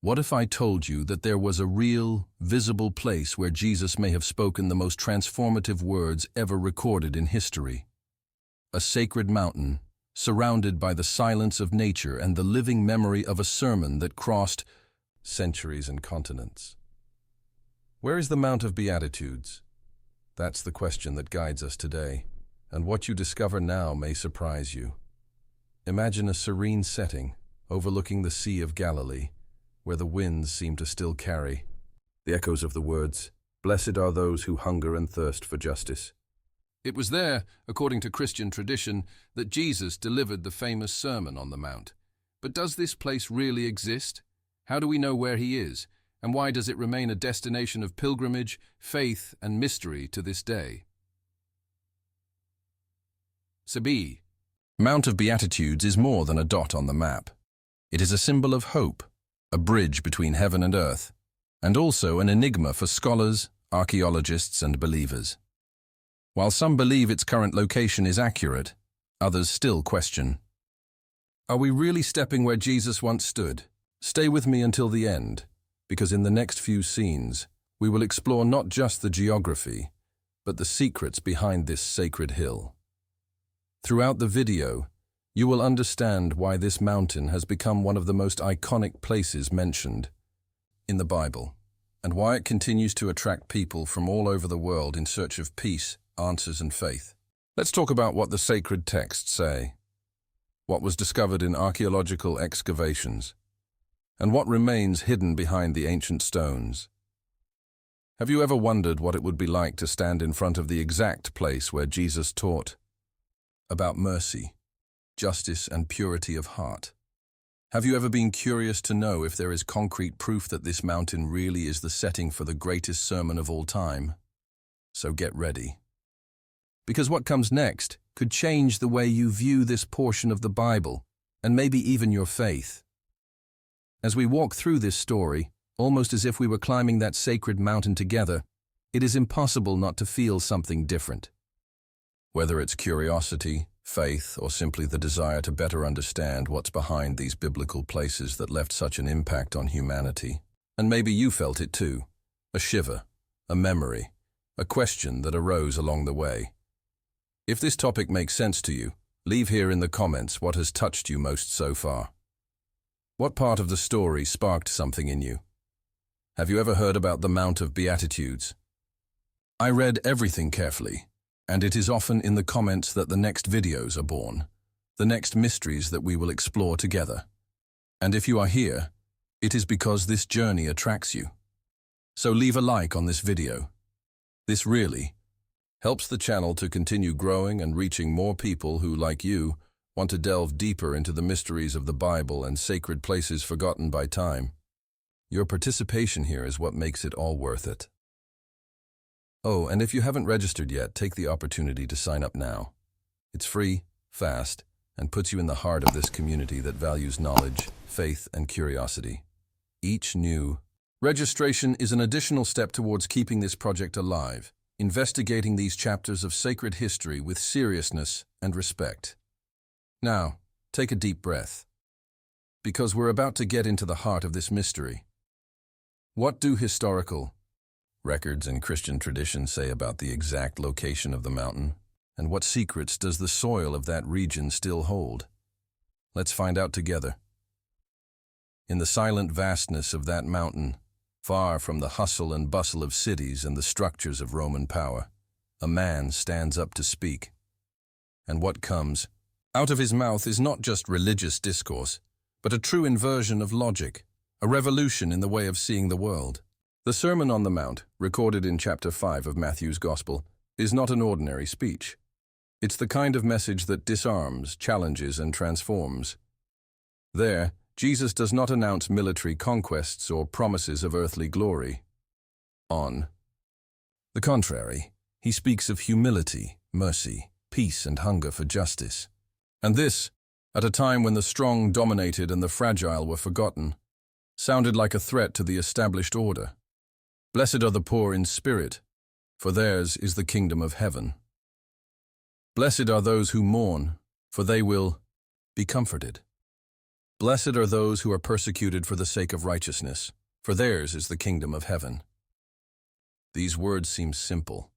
What if I told you that there was a real, visible place where Jesus may have spoken the most transformative words ever recorded in history? A sacred mountain, surrounded by the silence of nature and the living memory of a sermon that crossed centuries and continents. Where is the Mount of Beatitudes? That's the question that guides us today, and what you discover now may surprise you. Imagine a serene setting, overlooking the Sea of Galilee, where the winds seem to still carry the echoes of the words, "Blessed are those who hunger and thirst for justice." It was there, according to Christian tradition, that Jesus delivered the famous Sermon on the Mount. But does this place really exist? How do we know where he is? And why does it remain a destination of pilgrimage, faith, and mystery to this day? Sabi. Mount of Beatitudes is more than a dot on the map. It is a symbol of hope, a bridge between heaven and earth, and also an enigma for scholars, archaeologists, and believers. While some believe its current location is accurate, others still question. Are we really stepping where Jesus once stood? Stay with me until the end, because in the next few scenes, we will explore not just the geography, but the secrets behind this sacred hill. Throughout the video, you will understand why this mountain has become one of the most iconic places mentioned in the Bible, and why it continues to attract people from all over the world in search of peace, answers, and faith. Let's talk about what the sacred texts say, what was discovered in archaeological excavations, and what remains hidden behind the ancient stones. Have you ever wondered what it would be like to stand in front of the exact place where Jesus taught about mercy, justice, and purity of heart? Have you ever been curious to know if there is concrete proof that this mountain really is the setting for the greatest sermon of all time? So get ready. Because what comes next could change the way you view this portion of the Bible, and maybe even your faith. As we walk through this story, almost as if we were climbing that sacred mountain together, it is impossible not to feel something different. Whether it's curiosity, faith, or simply the desire to better understand what's behind these biblical places that left such an impact on humanity. And maybe you felt it too, a shiver, a memory, a question that arose along the way. If this topic makes sense to you, leave here in the comments what has touched you most so far. What part of the story sparked something in you? Have you ever heard about the Mount of Beatitudes? I read everything carefully, and it is often in the comments that the next videos are born, the next mysteries that we will explore together. And if you are here, it is because this journey attracts you. So leave a like on this video. This really helps the channel to continue growing and reaching more people who, like you, want to delve deeper into the mysteries of the Bible and sacred places forgotten by time. Your participation here is what makes it all worth it. Oh, and if you haven't registered yet, take the opportunity to sign up now. It's free, fast, and puts you in the heart of this community that values knowledge, faith, and curiosity. Each new registration is an additional step towards keeping this project alive, investigating these chapters of sacred history with seriousness and respect. Now, take a deep breath, because we're about to get into the heart of this mystery. What do historical records and Christian tradition say about the exact location of the mountain? And what secrets does the soil of that region still hold? Let's find out together. In the silent vastness of that mountain, far from the hustle and bustle of cities and the structures of Roman power, a man stands up to speak. And what comes out of his mouth is not just religious discourse, but a true inversion of logic, a revolution in the way of seeing the world. The Sermon on the Mount, recorded in chapter 5 of Matthew's Gospel, is not an ordinary speech. It's the kind of message that disarms, challenges, and transforms. There, Jesus does not announce military conquests or promises of earthly glory. On the contrary, he speaks of humility, mercy, peace, and hunger for justice. And this, at a time when the strong dominated and the fragile were forgotten, sounded like a threat to the established order. Blessed are the poor in spirit, for theirs is the kingdom of heaven. Blessed are those who mourn, for they will be comforted. Blessed are those who are persecuted for the sake of righteousness, for theirs is the kingdom of heaven. These words seem simple,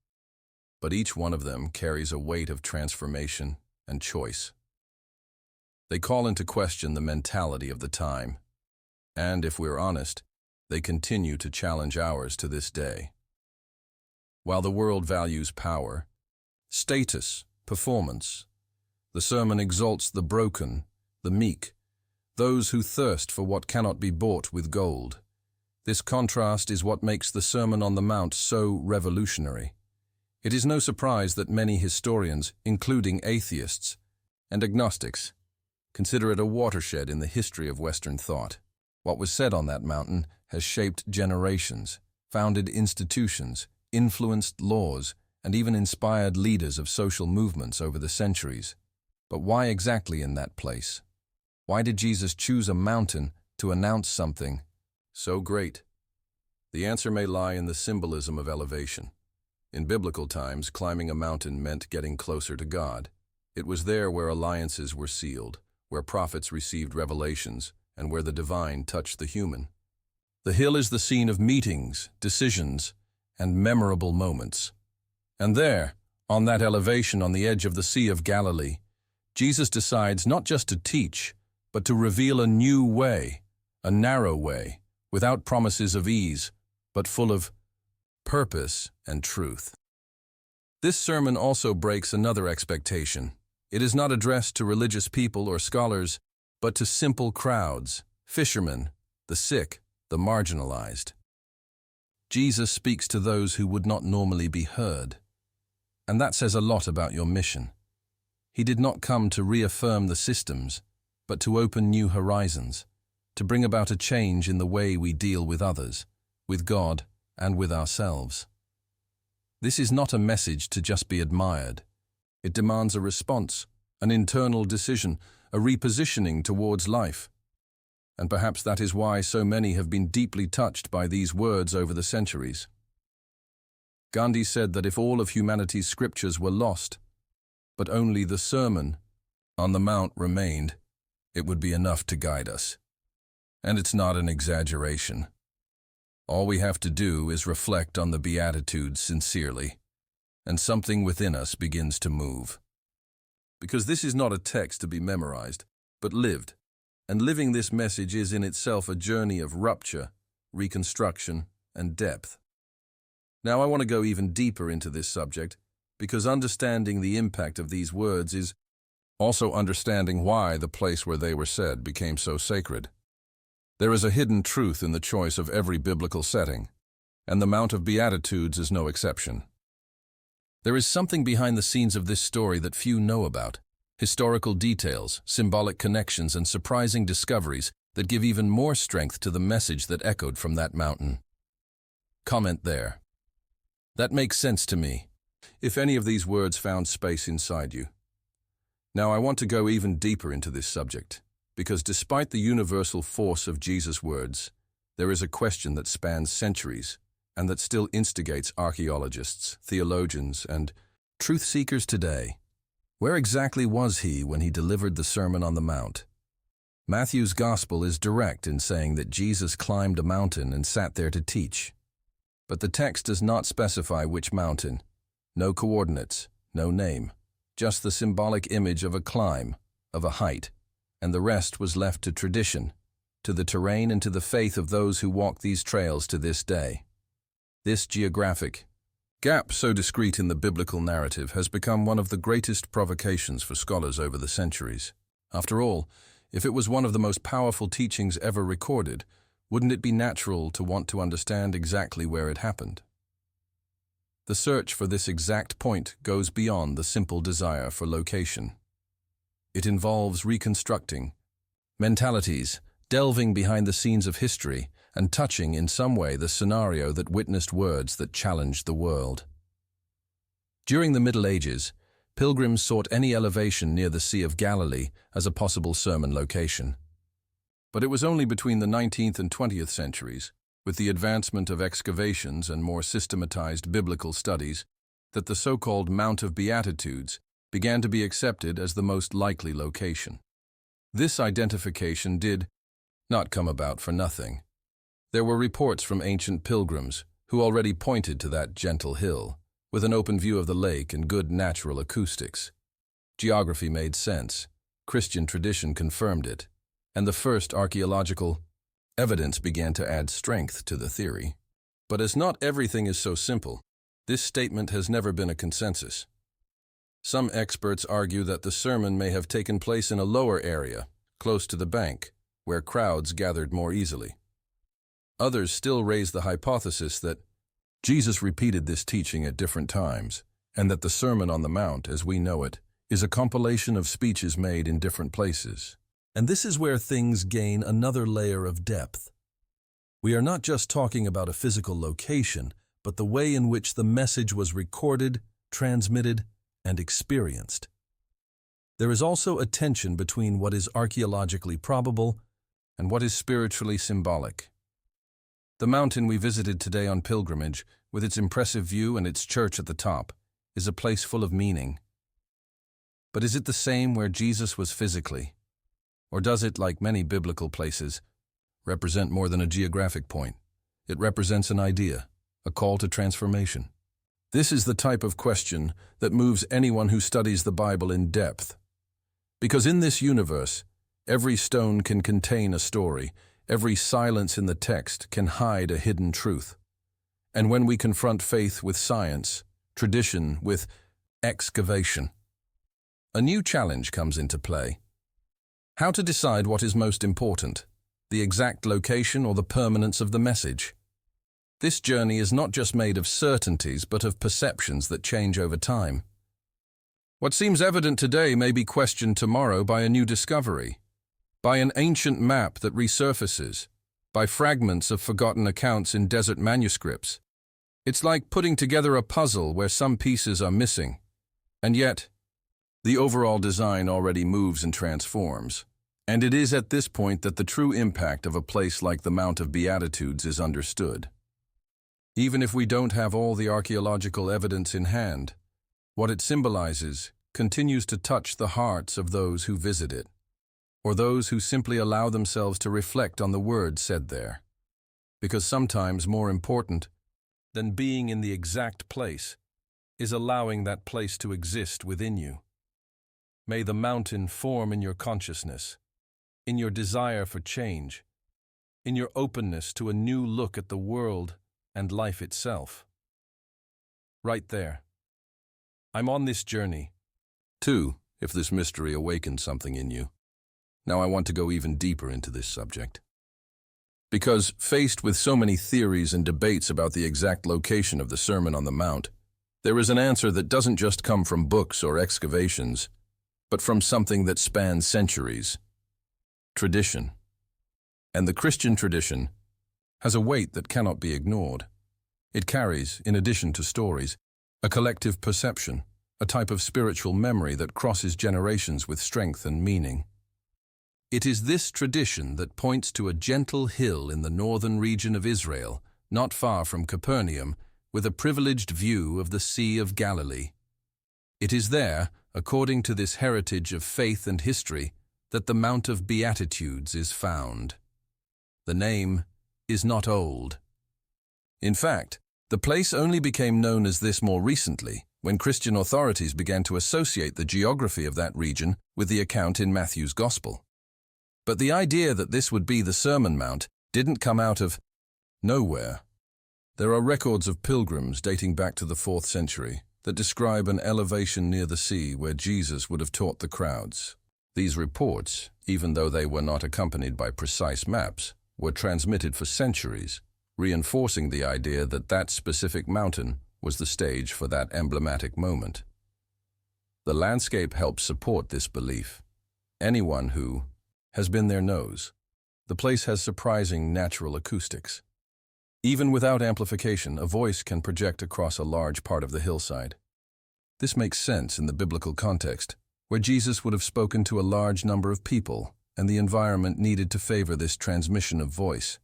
but each one of them carries a weight of transformation and choice. They call into question the mentality of the time, and if we're honest, they continue to challenge ours to this day. While the world values power, status, performance, the sermon exalts the broken, the meek, those who thirst for what cannot be bought with gold. This contrast is what makes the Sermon on the Mount so revolutionary. It is no surprise that many historians, including atheists and agnostics, consider it a watershed in the history of Western thought. What was said on that mountain has shaped generations, founded institutions, influenced laws, and even inspired leaders of social movements over the centuries. But why exactly in that place? Why did Jesus choose a mountain to announce something so great? The answer may lie in the symbolism of elevation. In biblical times, climbing a mountain meant getting closer to God. It was there where alliances were sealed, where prophets received revelations, and where the divine touched the human. The hill is the scene of meetings, decisions, and memorable moments. And there, on that elevation on the edge of the Sea of Galilee, Jesus decides not just to teach, but to reveal a new way, a narrow way, without promises of ease, but full of purpose and truth. This sermon also breaks another expectation. It is not addressed to religious people or scholars, but to simple crowds, fishermen, the sick, the marginalized. Jesus speaks to those who would not normally be heard. And that says a lot about your mission. He did not come to reaffirm the systems, but to open new horizons, to bring about a change in the way we deal with others, with God, and with ourselves. This is not a message to just be admired. It demands a response, an internal decision, a repositioning towards life. And perhaps that is why so many have been deeply touched by these words over the centuries. Gandhi said that if all of humanity's scriptures were lost, but only the Sermon on the Mount remained, it would be enough to guide us. And it's not an exaggeration. All we have to do is reflect on the Beatitudes sincerely, and something within us begins to move. Because this is not a text to be memorized, but lived. And living this message is in itself a journey of rupture, reconstruction, and depth. Now I want to go even deeper into this subject, because understanding the impact of these words is also understanding why the place where they were said became so sacred. There is a hidden truth in the choice of every biblical setting, and the Mount of Beatitudes is no exception. There is something behind the scenes of this story that few know about. Historical details, symbolic connections, and surprising discoveries that give even more strength to the message that echoed from that mountain. Comment there. That makes sense to me, if any of these words found space inside you. Now I want to go even deeper into this subject, because despite the universal force of Jesus' words, there is a question that spans centuries and that still instigates archaeologists, theologians, and truth seekers today. Where exactly was he when he delivered the Sermon on the Mount? Matthew's Gospel is direct in saying that Jesus climbed a mountain and sat there to teach. But the text does not specify which mountain. No coordinates, no name, just the symbolic image of a climb, of a height, and the rest was left to tradition, to the terrain and to the faith of those who walk these trails to this day. This geographic gap, so discrete in the biblical narrative, has become one of the greatest provocations for scholars over the centuries. After all, if it was one of the most powerful teachings ever recorded, wouldn't it be natural to want to understand exactly where it happened? The search for this exact point goes beyond the simple desire for location. It involves reconstructing mentalities, delving behind the scenes of history, and touching in some way the scenario that witnessed words that challenged the world. During the Middle Ages, pilgrims sought any elevation near the Sea of Galilee as a possible sermon location. But it was only between the 19th and 20th centuries, with the advancement of excavations and more systematized biblical studies, that the so-called Mount of Beatitudes began to be accepted as the most likely location. This identification did not come about for nothing. There were reports from ancient pilgrims who already pointed to that gentle hill, with an open view of the lake and good natural acoustics. Geography made sense, Christian tradition confirmed it, and the first archaeological evidence began to add strength to the theory. But as not everything is so simple, this statement has never been a consensus. Some experts argue that the sermon may have taken place in a lower area, close to the bank, where crowds gathered more easily. Others still raise the hypothesis that Jesus repeated this teaching at different times, and that the Sermon on the Mount, as we know it, is a compilation of speeches made in different places. And this is where things gain another layer of depth. We are not just talking about a physical location, but the way in which the message was recorded, transmitted, and experienced. There is also a tension between what is archaeologically probable and what is spiritually symbolic. The mountain we visited today on pilgrimage, with its impressive view and its church at the top, is a place full of meaning. But is it the same where Jesus was physically? Or does it, like many biblical places, represent more than a geographic point? It represents an idea, a call to transformation. This is the type of question that moves anyone who studies the Bible in depth. Because in this universe, every stone can contain a story, every silence in the text can hide a hidden truth. And when we confront faith with science, tradition with excavation, a new challenge comes into play. How to decide what is most important, the exact location or the permanence of the message? This journey is not just made of certainties, but of perceptions that change over time. What seems evident today may be questioned tomorrow by a new discovery, by an ancient map that resurfaces, by fragments of forgotten accounts in desert manuscripts. It's like putting together a puzzle where some pieces are missing, and yet the overall design already moves and transforms. And it is at this point that the true impact of a place like the Mount of Beatitudes is understood. Even if we don't have all the archaeological evidence in hand, what it symbolizes continues to touch the hearts of those who visit it, or those who simply allow themselves to reflect on the words said there. Because sometimes more important than being in the exact place is allowing that place to exist within you. May the mountain form in your consciousness, in your desire for change, in your openness to a new look at the world and life itself. Right there. I'm on this journey. 2, if this mystery awakens something in you. Now I want to go even deeper into this subject. Because faced with so many theories and debates about the exact location of the Sermon on the Mount, there is an answer that doesn't just come from books or excavations, but from something that spans centuries: tradition. And the Christian tradition has a weight that cannot be ignored. It carries, in addition to stories, a collective perception, a type of spiritual memory that crosses generations with strength and meaning. It is this tradition that points to a gentle hill in the northern region of Israel, not far from Capernaum, with a privileged view of the Sea of Galilee. It is there, according to this heritage of faith and history, that the Mount of Beatitudes is found. The name is not old. In fact, the place only became known as this more recently, when Christian authorities began to associate the geography of that region with the account in Matthew's Gospel. But the idea that this would be the Sermon Mount didn't come out of nowhere. There are records of pilgrims dating back to the 4th century that describe an elevation near the sea where Jesus would have taught the crowds. These reports, even though they were not accompanied by precise maps, were transmitted for centuries, reinforcing the idea that that specific mountain was the stage for that emblematic moment. The landscape helps support this belief. Anyone who has been there knows. The place has surprising natural acoustics. Even without amplification, a voice can project across a large part of the hillside. This makes sense in the biblical context, where Jesus would have spoken to a large number of people, and the environment needed to favor this transmission of voice.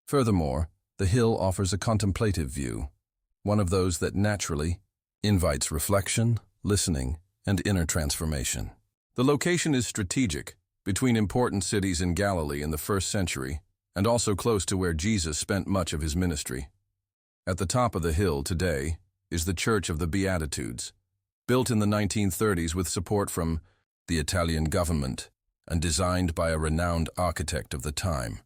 Furthermore, the hill offers a contemplative view, one of those that naturally invites reflection, listening, and inner transformation. The location is strategic, between important cities in Galilee in the 1st century, and also close to where Jesus spent much of his ministry. At the top of the hill today is the Church of the Beatitudes, built in the 1930s with support from the Italian government and designed by a renowned architect of the time.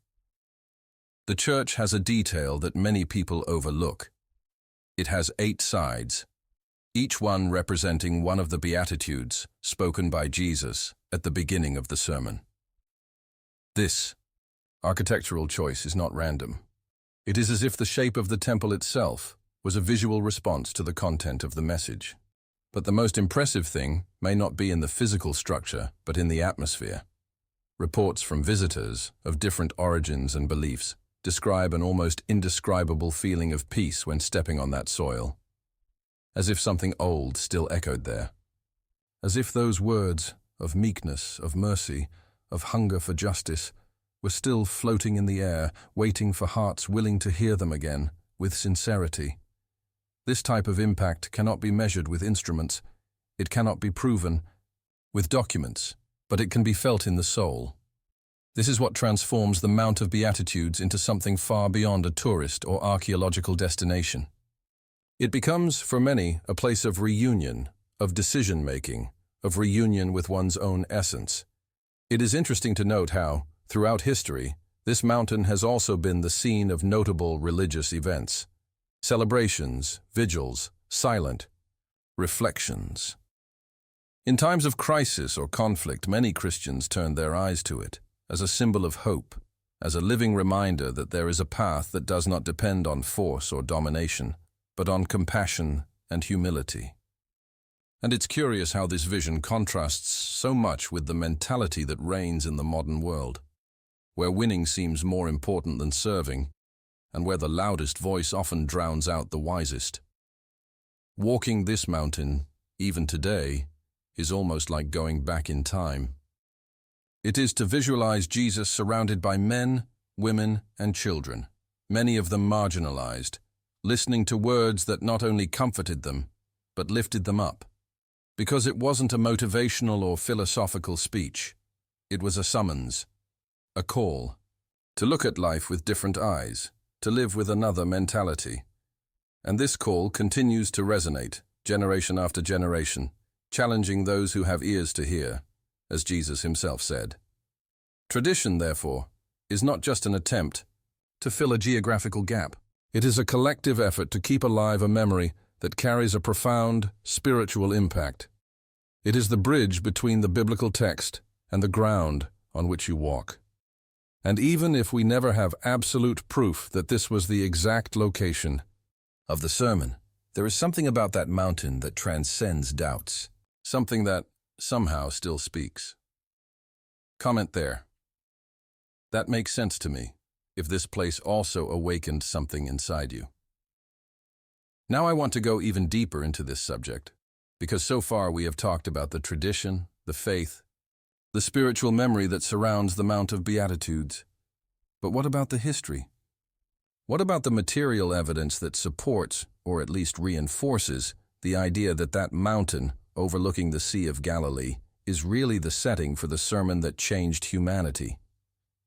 The church has a detail that many people overlook. It has 8 sides, each one representing one of the Beatitudes spoken by Jesus at the beginning of the sermon. This architectural choice is not random. It is as if the shape of the temple itself was a visual response to the content of the message. But the most impressive thing may not be in the physical structure, but in the atmosphere. Reports from visitors of different origins and beliefs describe an almost indescribable feeling of peace when stepping on that soil, as if something old still echoed there, as if those words of meekness, of mercy, of hunger for justice were still floating in the air, waiting for hearts willing to hear them again with sincerity. This type of impact cannot be measured with instruments, it cannot be proven with documents, but it can be felt in the soul. This is what transforms the Mount of Beatitudes into something far beyond a tourist or archaeological destination. It becomes, for many, a place of reunion, of decision-making, of reunion with one's own essence. It is interesting to note how, throughout history, this mountain has also been the scene of notable religious events. Celebrations, vigils, silent reflections. In times of crisis or conflict, many Christians turn their eyes to it, as a symbol of hope, as a living reminder that there is a path that does not depend on force or domination, but on compassion and humility. And it's curious how this vision contrasts so much with the mentality that reigns in the modern world, where winning seems more important than serving, and where the loudest voice often drowns out the wisest. Walking this mountain, even today, is almost like going back in time. It is to visualize Jesus surrounded by men, women, and children, many of them marginalized, listening to words that not only comforted them, but lifted them up. Because it wasn't a motivational or philosophical speech. It was a summons, a call, to look at life with different eyes, to live with another mentality. And this call continues to resonate, generation after generation, challenging those who have ears to hear, as Jesus himself said. Tradition, therefore, is not just an attempt to fill a geographical gap. It is a collective effort to keep alive a memory that carries a profound spiritual impact. It is the bridge between the biblical text and the ground on which you walk. And even if we never have absolute proof that this was the exact location of the sermon, there is something about that mountain that transcends doubts, something that somehow still speaks. Comment there. That makes sense to me, if this place also awakened something inside you. Now I want to go even deeper into this subject, because so far we have talked about the tradition, the faith, the spiritual memory that surrounds the Mount of Beatitudes. But what about the history? What about the material evidence that supports, or at least reinforces, the idea that that mountain, overlooking the Sea of Galilee, is really the setting for the sermon that changed humanity?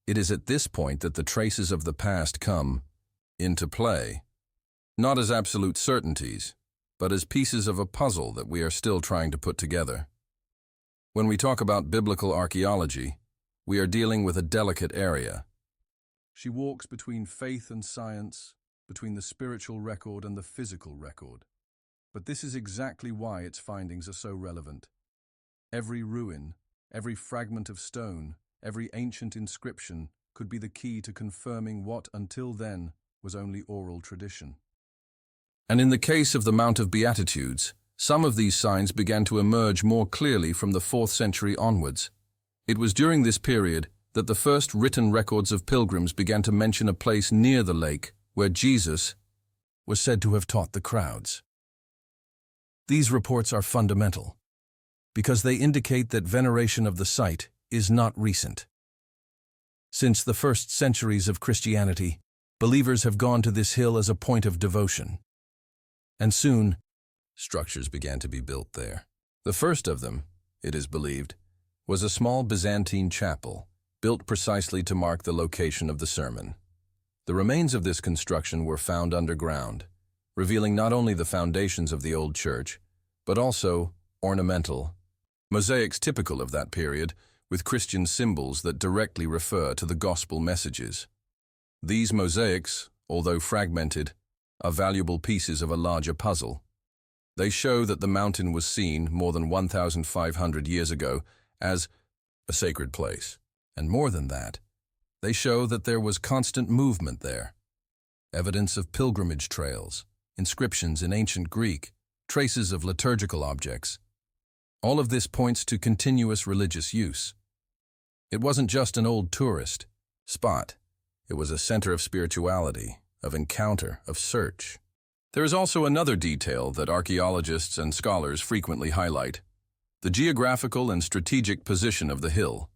It is at this point that the traces of the past come into play, not as absolute certainties, but as pieces of a puzzle that we are still trying to put together. When we talk about biblical archaeology, we are dealing with a delicate area. She walks between faith and science, between the spiritual record and the physical record. But this is exactly why its findings are so relevant. Every ruin, every fragment of stone, every ancient inscription could be the key to confirming what, until then, was only oral tradition. And in the case of the Mount of Beatitudes, some of these signs began to emerge more clearly from the 4th century onwards. It was during this period that the first written records of pilgrims began to mention a place near the lake where Jesus was said to have taught the crowds. These reports are fundamental, because they indicate that veneration of the site is not recent. Since the first centuries of Christianity, believers have gone to this hill as a point of devotion. And soon, structures began to be built there. The first of them, it is believed, was a small Byzantine chapel, built precisely to mark the location of the sermon. The remains of this construction were found underground, revealing not only the foundations of the old church, but also ornamental mosaics typical of that period, with Christian symbols that directly refer to the gospel messages. These mosaics, although fragmented, are valuable pieces of a larger puzzle. They show that the mountain was seen more than 1,500 years ago as a sacred place. And more than that, they show that there was constant movement there. Evidence of pilgrimage trails, inscriptions in ancient Greek, traces of liturgical objects. All of this points to continuous religious use. It wasn't just an old tourist spot. It was a center of spirituality, of encounter, of search. There is also another detail that archaeologists and scholars frequently highlight: the geographical and strategic position of the hill.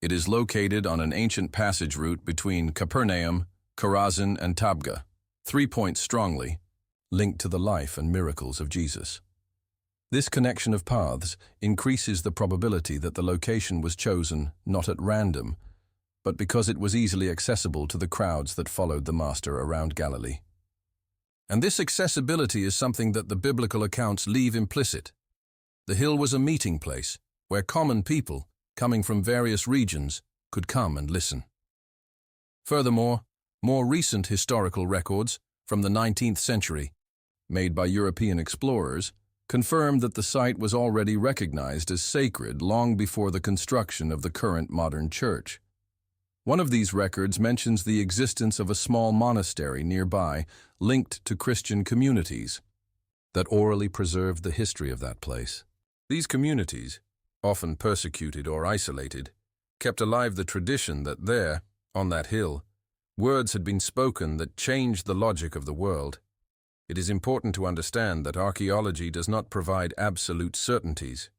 It is located on an ancient passage route between Capernaum, Chorazin, and Tabgha, 3 points strongly linked to the life and miracles of Jesus. This connection of paths increases the probability that the location was chosen not at random, but because it was easily accessible to the crowds that followed the Master around Galilee. And this accessibility is something that the biblical accounts leave implicit. The hill was a meeting place where common people, coming from various regions, could come and listen. Furthermore, more recent historical records from the 19th century, made by European explorers, confirm that the site was already recognized as sacred long before the construction of the current modern church. One of these records mentions the existence of a small monastery nearby linked to Christian communities that orally preserved the history of that place. These communities, often persecuted or isolated, kept alive the tradition that there, on that hill, words had been spoken that changed the logic of the world. It is important to understand that archaeology does not provide absolute certainties.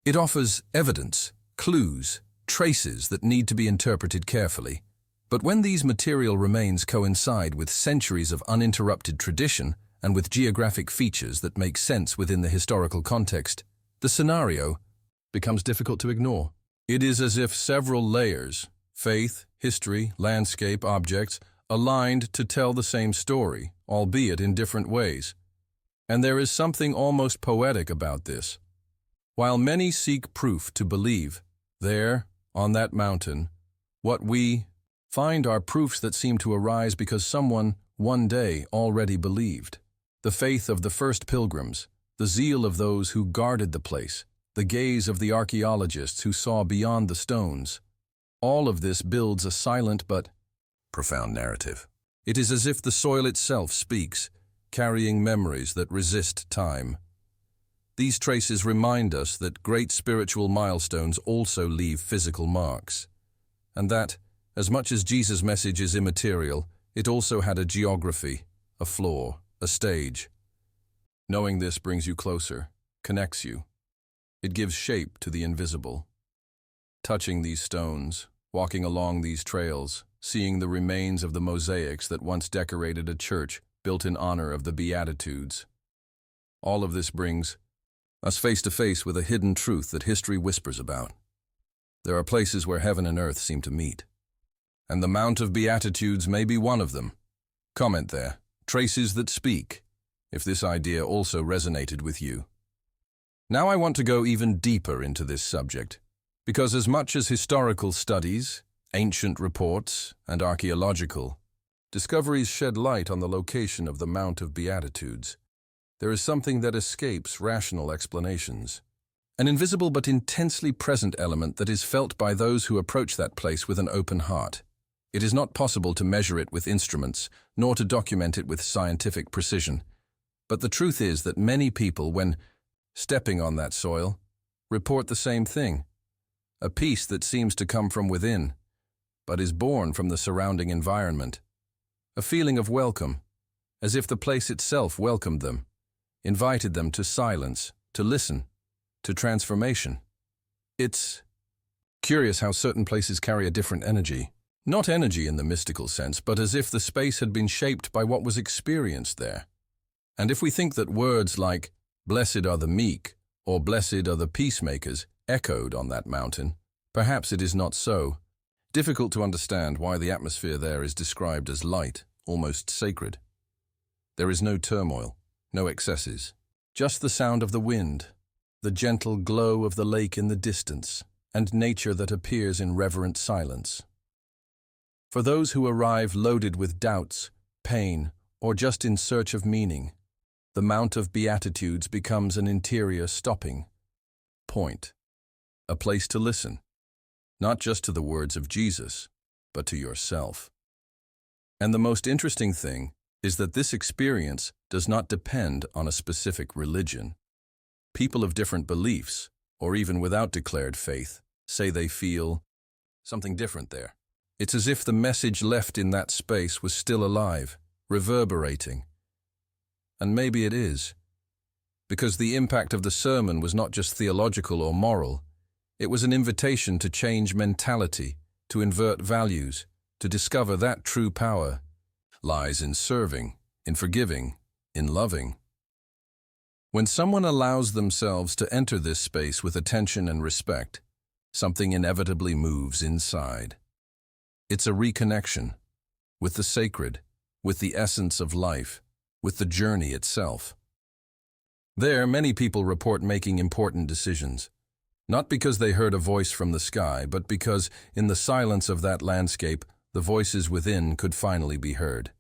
It offers evidence, clues, traces that need to be interpreted carefully. But when these material remains coincide with centuries of uninterrupted tradition and with geographic features that make sense within the historical context, the scenario becomes difficult to ignore. It is as if several layers, faith, history, landscape, objects, aligned to tell the same story, albeit in different ways. And there is something almost poetic about this. While many seek proof to believe, there, on that mountain, what we find are proofs that seem to arise because someone, one day, already believed. The faith of the first pilgrims, the zeal of those who guarded the place, the gaze of the archaeologists who saw beyond the stones. All of this builds a silent but profound narrative. It is as if the soil itself speaks, carrying memories that resist time. These traces remind us that great spiritual milestones also leave physical marks, and that, as much as Jesus' message is immaterial, it also had a geography, a floor, a stage. Knowing this brings you closer, connects you. It gives shape to the invisible. Touching these stones, walking along these trails, seeing the remains of the mosaics that once decorated a church built in honor of the Beatitudes. All of this brings us face to face with a hidden truth that history whispers about. There are places where heaven and earth seem to meet, and the Mount of Beatitudes may be one of them. Comment there, traces that speak, if this idea also resonated with you. Now I want to go even deeper into this subject, because as much as historical studies, ancient reports, and archaeological discoveries shed light on the location of the Mount of Beatitudes, there is something that escapes rational explanations. An invisible but intensely present element that is felt by those who approach that place with an open heart. It is not possible to measure it with instruments, nor to document it with scientific precision. But the truth is that many people, when stepping on that soil, report the same thing. A peace that seems to come from within, but is born from the surrounding environment. A feeling of welcome, as if the place itself welcomed them, invited them to silence, to listen, to transformation. It's curious how certain places carry a different energy. Not energy in the mystical sense, but as if the space had been shaped by what was experienced there. And if we think that words like, "Blessed are the meek," or "Blessed are the peacemakers," echoed on that mountain. Perhaps it is not so. Difficult to understand why the atmosphere there is described as light, almost sacred. There is no turmoil, no excesses, just the sound of the wind, the gentle glow of the lake in the distance, and nature that appears in reverent silence. For those who arrive loaded with doubts, pain, or just in search of meaning, the Mount of Beatitudes becomes an interior stopping point, a place to listen, not just to the words of Jesus, but to yourself. And the most interesting thing is that this experience does not depend on a specific religion. People of different beliefs, or even without declared faith, say they feel something different there. It's as if the message left in that space was still alive, reverberating. And maybe it is, because the impact of the sermon was not just theological or moral. It was an invitation to change mentality, to invert values, to discover that true power lies in serving, in forgiving, in loving. When someone allows themselves to enter this space with attention and respect, something inevitably moves inside. It's a reconnection with the sacred, with the essence of life, with the journey itself. There, many people report making important decisions, not because they heard a voice from the sky, but because, in the silence of that landscape, the voices within could finally be heard.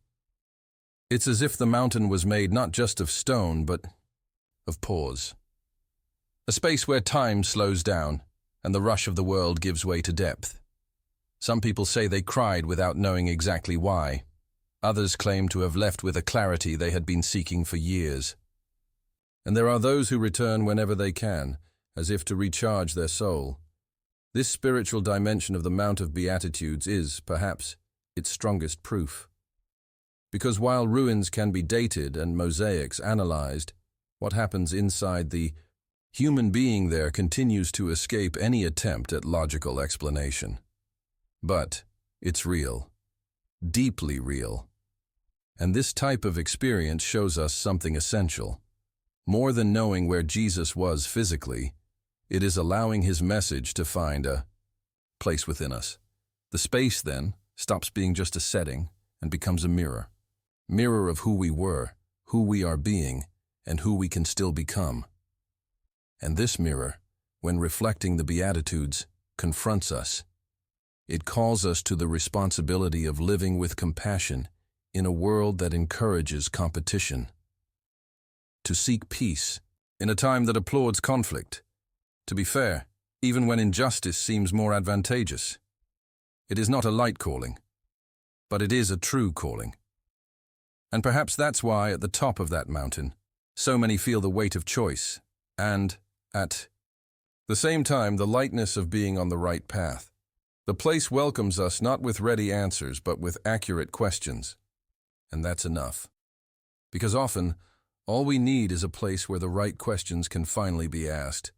It's as if the mountain was made not just of stone, but of pause. A space where time slows down, and the rush of the world gives way to depth. Some people say they cried without knowing exactly why. Others claim to have left with a clarity they had been seeking for years. And there are those who return whenever they can, as if to recharge their soul. This spiritual dimension of the Mount of Beatitudes is, perhaps, its strongest proof. Because while ruins can be dated and mosaics analyzed, what happens inside the human being there continues to escape any attempt at logical explanation. But it's real, deeply real. And this type of experience shows us something essential. More than knowing where Jesus was physically, it is allowing his message to find a place within us. The space, then, stops being just a setting and becomes a mirror. Mirror of who we were, who we are being, and who we can still become. And this mirror, when reflecting the Beatitudes, confronts us. It calls us to the responsibility of living with compassion in a world that encourages competition. To seek peace in a time that applauds conflict. To be fair, even when injustice seems more advantageous. It is not a light calling, but it is a true calling. And perhaps that's why at the top of that mountain, so many feel the weight of choice, and, at the same time, the lightness of being on the right path. The place welcomes us not with ready answers, but with accurate questions. And that's enough. Because often, all we need is a place where the right questions can finally be asked.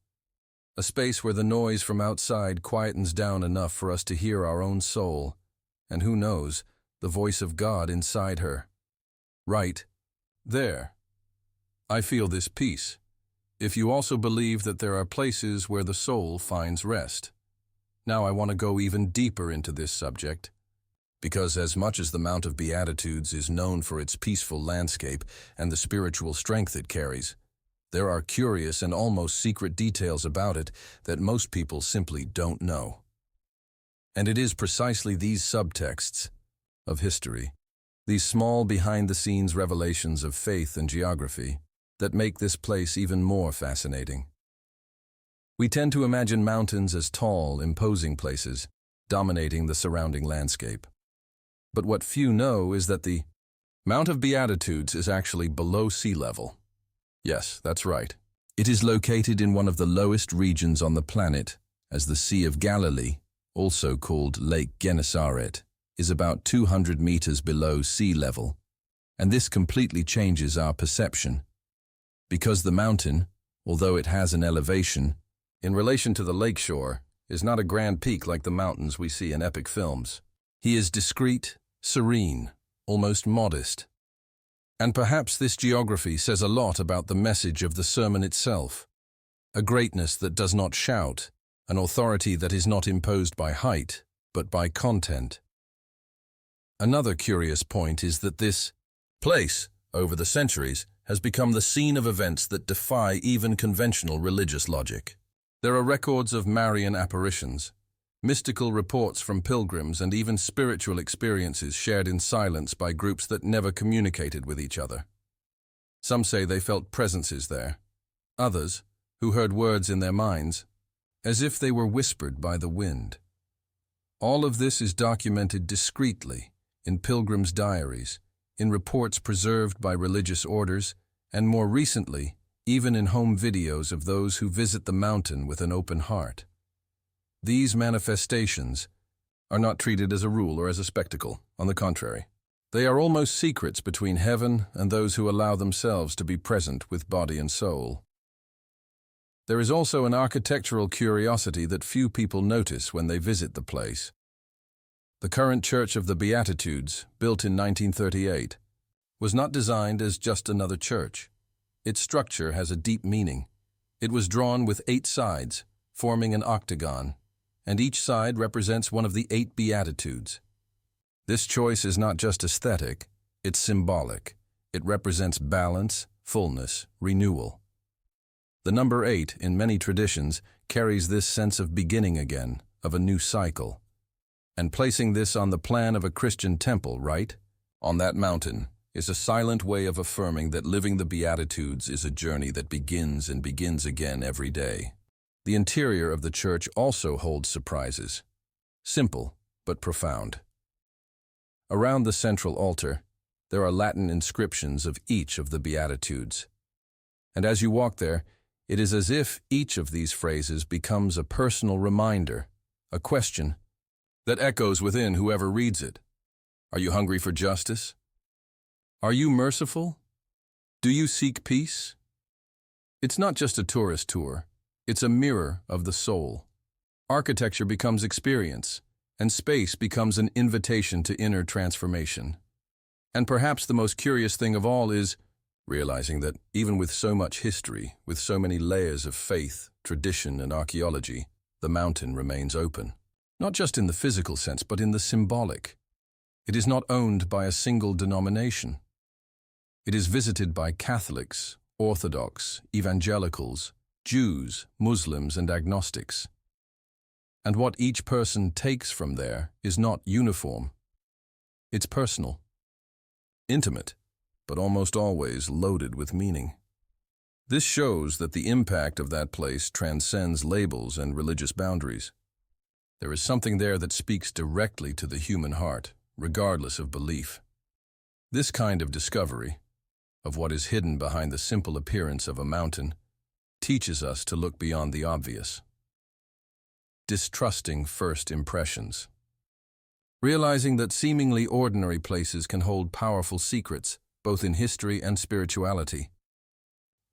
A space where the noise from outside quietens down enough for us to hear our own soul, and who knows, the voice of God inside her. Right there. I feel this peace. If you also believe that there are places where the soul finds rest. Now I want to go even deeper into this subject, because as much as the Mount of Beatitudes is known for its peaceful landscape and the spiritual strength it carries, there are curious and almost secret details about it that most people simply don't know. And it is precisely these subtexts of history, these small behind-the-scenes revelations of faith and geography, that make this place even more fascinating. We tend to imagine mountains as tall, imposing places, dominating the surrounding landscape. But what few know is that the Mount of Beatitudes is actually below sea level. Yes, that's right. It is located in one of the lowest regions on the planet, as the Sea of Galilee, also called Lake Gennesaret, is about 200 meters below sea level. And this completely changes our perception. Because the mountain, although it has an elevation, in relation to the lakeshore, is not a grand peak like the mountains we see in epic films. He is discreet, serene, almost modest. And perhaps this geography says a lot about the message of the sermon itself. A greatness that does not shout, an authority that is not imposed by height, but by content. Another curious point is that this place, over the centuries, has become the scene of events that defy even conventional religious logic. There are records of Marian apparitions, mystical reports from pilgrims, and even spiritual experiences shared in silence by groups that never communicated with each other. Some say they felt presences there. Others, who heard words in their minds, as if they were whispered by the wind. All of this is documented discreetly in pilgrims' diaries, in reports preserved by religious orders, and more recently, even in home videos of those who visit the mountain with an open heart. These manifestations are not treated as a rule or as a spectacle. On the contrary, they are almost secrets between heaven and those who allow themselves to be present with body and soul. There is also an architectural curiosity that few people notice when they visit the place. The current Church of the Beatitudes, built in 1938, was not designed as just another church. Its structure has a deep meaning. It was drawn with 8 sides, forming an octagon, and each side represents one of the 8 Beatitudes. This choice is not just aesthetic, it's symbolic. It represents balance, fullness, renewal. The number 8, in many traditions, carries this sense of beginning again, of a new cycle. And placing this on the plan of a Christian temple, right? On that mountain, is a silent way of affirming that living the Beatitudes is a journey that begins and begins again every day. The interior of the church also holds surprises. Simple, but profound. Around the central altar, there are Latin inscriptions of each of the Beatitudes. And as you walk there, it is as if each of these phrases becomes a personal reminder, a question that echoes within whoever reads it. Are you hungry for justice? Are you merciful? Do you seek peace? It's not just a tourist tour, it's a mirror of the soul. Architecture becomes experience, and space becomes an invitation to inner transformation. And perhaps the most curious thing of all is realizing that even with so much history, with so many layers of faith, tradition, and archaeology, the mountain remains open. Not just in the physical sense, but in the symbolic. It is not owned by a single denomination. It is visited by Catholics, Orthodox, Evangelicals, Jews, Muslims, and agnostics. And what each person takes from there is not uniform. It's personal, intimate, but almost always loaded with meaning. This shows that the impact of that place transcends labels and religious boundaries. There is something there that speaks directly to the human heart, regardless of belief. This kind of discovery, of what is hidden behind the simple appearance of a mountain, teaches us to look beyond the obvious. Distrusting first impressions. Realizing that seemingly ordinary places can hold powerful secrets, both in history and spirituality.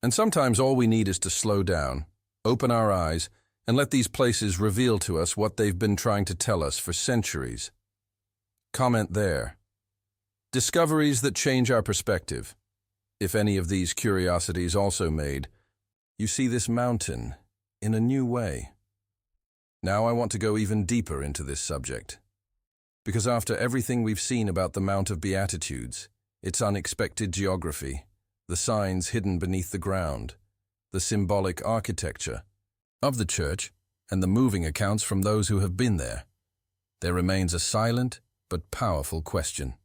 And sometimes all we need is to slow down, open our eyes, and let these places reveal to us what they've been trying to tell us for centuries. Comment there. Discoveries that change our perspective. If any of these curiosities also made you see this mountain in a new way. Now I want to go even deeper into this subject. Because after everything we've seen about the Mount of Beatitudes, its unexpected geography, the signs hidden beneath the ground, the symbolic architecture of the church, and the moving accounts from those who have been there remains a silent but powerful question.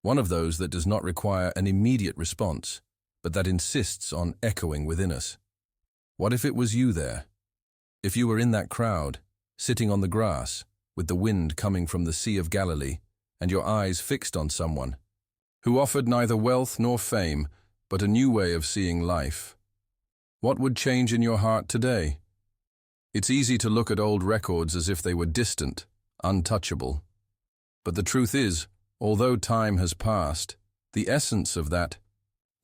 One of those that does not require an immediate response, but that insists on echoing within us. What if it was you there? If you were in that crowd, sitting on the grass, with the wind coming from the Sea of Galilee, and your eyes fixed on someone who offered neither wealth nor fame, but a new way of seeing life. What would change in your heart today? It's easy to look at old records as if they were distant, untouchable. But the truth is, although time has passed, the essence of that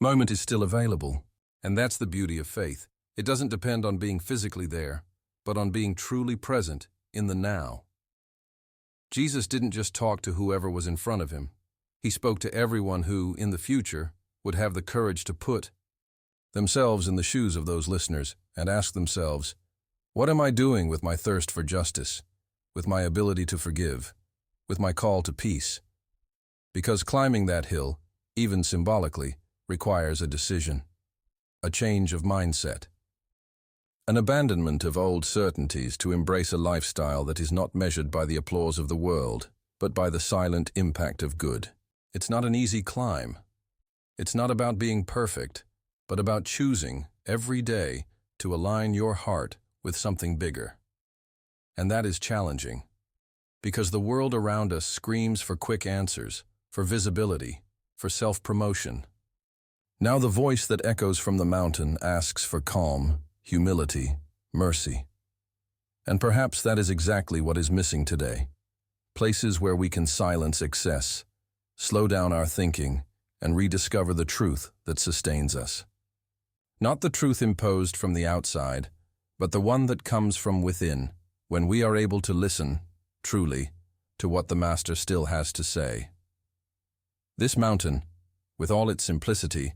moment is still available. And that's the beauty of faith. It doesn't depend on being physically there, but on being truly present in the now. Jesus didn't just talk to whoever was in front of him. He spoke to everyone who, in the future, would have the courage to put themselves in the shoes of those listeners and ask themselves, What am I doing with my thirst for justice, with my ability to forgive, with my call to peace? Because climbing that hill, even symbolically, requires a decision, a change of mindset, an abandonment of old certainties to embrace a lifestyle that is not measured by the applause of the world, but by the silent impact of good. It's not an easy climb. It's not about being perfect, but about choosing, every day, to align your heart with something bigger. And that is challenging, because the world around us screams for quick answers, for visibility, for self-promotion. Now the voice that echoes from the mountain asks for calm, humility, mercy. And perhaps that is exactly what is missing today. Places where we can silence excess, slow down our thinking, and rediscover the truth that sustains us. Not the truth imposed from the outside, but the one that comes from within, when we are able to listen, truly, to what the Master still has to say. This mountain, with all its simplicity,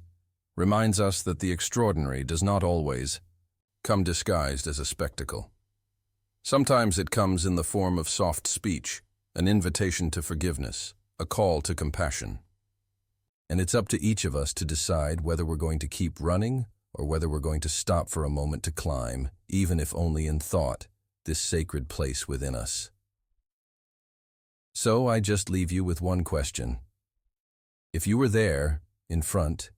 reminds us that the extraordinary does not always come disguised as a spectacle. Sometimes it comes in the form of soft speech, an invitation to forgiveness, a call to compassion. And it's up to each of us to decide whether we're going to keep running or whether we're going to stop for a moment to climb, even if only in thought, this sacred place within us. So I just leave you with one question. If you were there, in front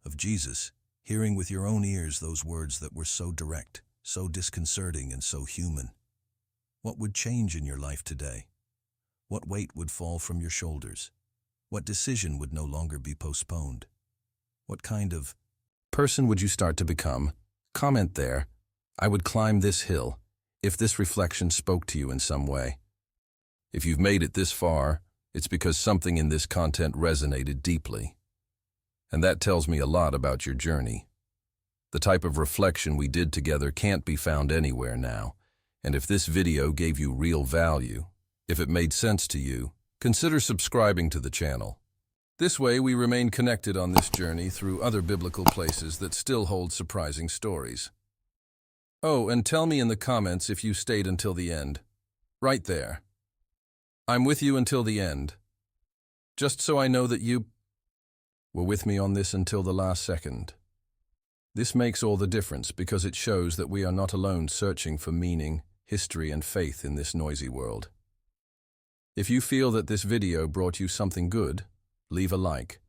of Jesus, hearing with your own ears those words that were so direct, so disconcerting, and so human, what would change in your life today? What weight would fall from your shoulders? What decision would no longer be postponed? What kind of person would you start to become? Comment there. I would climb this hill, if this reflection spoke to you in some way. If you've made it this far, it's because something in this content resonated deeply. And that tells me a lot about your journey. The type of reflection we did together can't be found anywhere now. And if this video gave you real value, if it made sense to you, consider subscribing to the channel. This way we remain connected on this journey through other biblical places that still hold surprising stories. Oh, and tell me in the comments if you stayed until the end. Right there. I'm with you until the end. Just so I know that you were with me on this until the last second. This makes all the difference because it shows that we are not alone searching for meaning, history, and faith in this noisy world. If you feel that this video brought you something good, leave a like.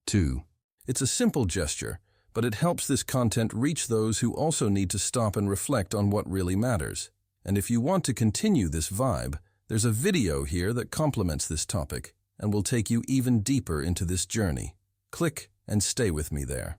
2. It's a simple gesture, but it helps this content reach those who also need to stop and reflect on what really matters. And if you want to continue this vibe, there's a video here that complements this topic and will take you even deeper into this journey. Click and stay with me there.